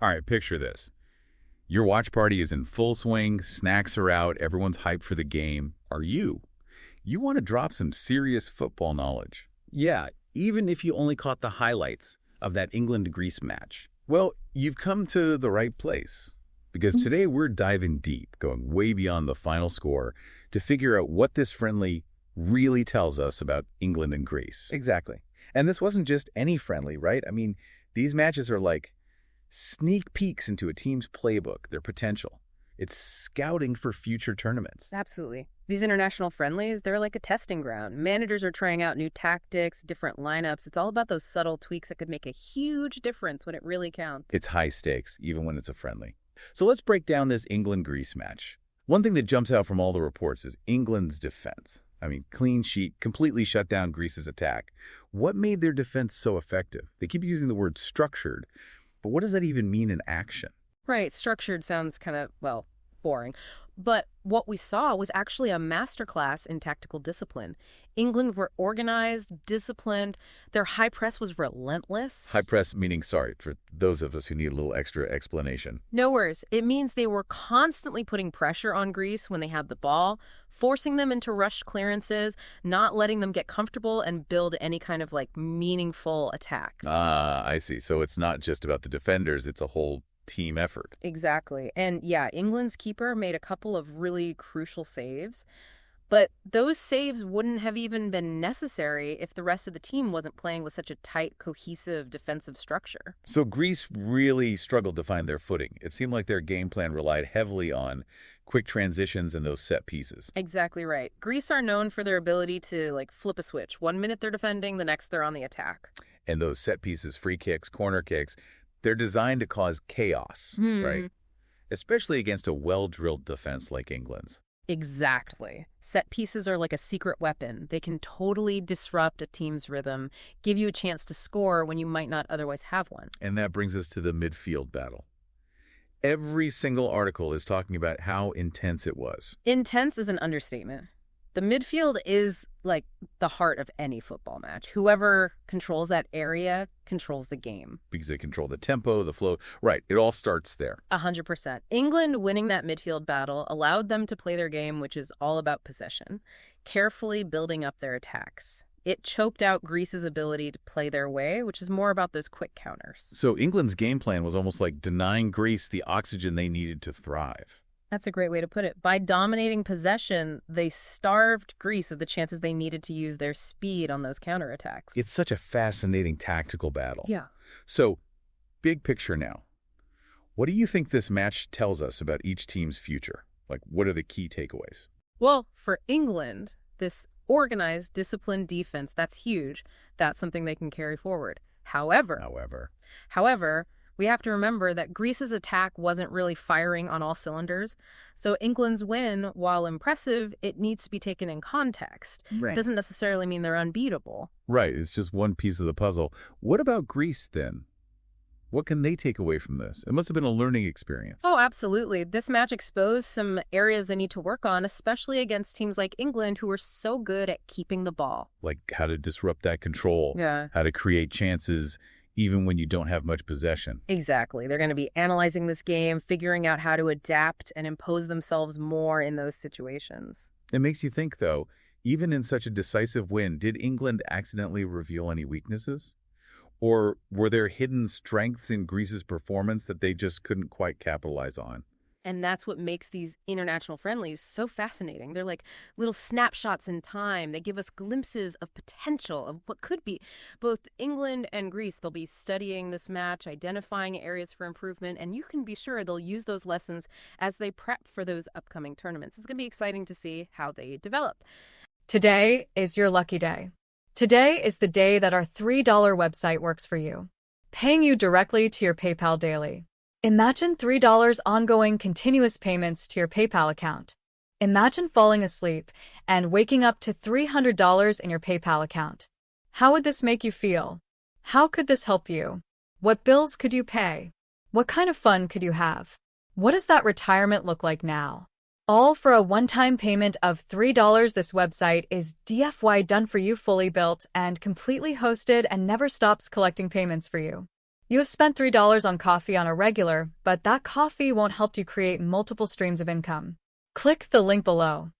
All right, picture this. Your watch party is in full swing, snacks are out, everyone's hyped for the game. Are you? You want to drop some serious football knowledge. Yeah, even if you only caught the highlights of that England-Greece match. Well, you've come to the right place. Because today we're diving deep, going way beyond the final score to figure out what this friendly really tells us about England and Greece. Exactly. And this wasn't just any friendly, right? I mean, these matches are like sneak peeks into a team's playbook, their potential. It's scouting for future tournaments. Absolutely. These international friendlies, they're like a testing ground. Managers are trying out new tactics, different lineups. It's all about those subtle tweaks that could make a huge difference when it really counts. It's high stakes, even when it's a friendly. So let's break down this England-Greece match. One thing that jumps out from all the reports is England's defense. I mean, clean sheet, completely shut down Greece's attack. What made their defense so effective? They keep using the word structured, but what does that even mean in action? Right, structured sounds kind of, well, boring. But what we saw was actually a masterclass in tactical discipline. England were organized, disciplined. Their high press was relentless. High press meaning, sorry, for those of us who need a little extra explanation. No worries. It means they were constantly putting pressure on Greece when they had the ball, forcing them into rushed clearances, not letting them get comfortable and build any kind of like meaningful attack. Ah, I see. So it's not just about the defenders, it's a whole team effort. Exactly. And yeah, England's keeper made a couple of really crucial saves, but those saves wouldn't have even been necessary if the rest of the team wasn't playing with such a tight, cohesive defensive structure. So Greece really struggled to find their footing. It seemed like their game plan relied heavily on quick transitions and those set pieces. Exactly right. Greece are known for their ability to like flip a switch. 1 minute they're defending, the next they're on the attack. And those set pieces, free kicks, corner kicks, they're designed to cause chaos, right? Especially against a well-drilled defense like England's. Exactly. Set pieces are like a secret weapon. They can totally disrupt a team's rhythm, give you a chance to score when you might not otherwise have one. And that brings us to the midfield battle. Every single article is talking about how intense it was. Intense is an understatement. The midfield is like the heart of any football match. Whoever controls that area controls the game. Because they control the tempo, the flow. Right, it all starts there. 100%. England winning that midfield battle allowed them to play their game, which is all about possession, carefully building up their attacks. It choked out Greece's ability to play their way, which is more about those quick counters. So England's game plan was almost like denying Greece the oxygen they needed to thrive. That's a great way to put it. By dominating possession, they starved Greece of the chances they needed to use their speed on those counterattacks. It's such a fascinating tactical battle. Yeah. So, big picture now. What do you think this match tells us about each team's future? Like, what are the key takeaways? Well, for England, this organized, disciplined defense, that's huge. That's something they can carry forward. However, we have to remember that Greece's attack wasn't really firing on all cylinders. So England's win, while impressive, it needs to be taken in context. Right. It doesn't necessarily mean they're unbeatable. Right, it's just one piece of the puzzle. What about Greece, then? What can they take away from this? It must have been a learning experience. Oh, absolutely. This match exposed some areas they need to work on, especially against teams like England, who are so good at keeping the ball. Like how to disrupt that control, how to create chances even when you don't have much possession. Exactly. They're going to be analyzing this game, figuring out how to adapt and impose themselves more in those situations. It makes you think, though, even in such a decisive win, did England accidentally reveal any weaknesses? Or were there hidden strengths in Greece's performance that they just couldn't quite capitalize on? And that's what makes these international friendlies so fascinating. They're like little snapshots in time. They give us glimpses of potential of what could be. Both England and Greece, they'll be studying this match, identifying areas for improvement, and you can be sure they'll use those lessons as they prep for those upcoming tournaments. It's going to be exciting to see how they develop. Today is your lucky day. Today is the day that our $3 website works for you, paying you directly to your PayPal daily. Imagine $3 ongoing continuous payments to your PayPal account. Imagine falling asleep and waking up to $300 in your PayPal account. How would this make you feel? How could this help you? What bills could you pay? What kind of fun could you have? What does that retirement look like now? All for a one-time payment of $3. This website is DFY done for you, fully built and completely hosted, and never stops collecting payments for you. You have spent $3 on coffee on a regular, but that coffee won't help you create multiple streams of income. Click the link below.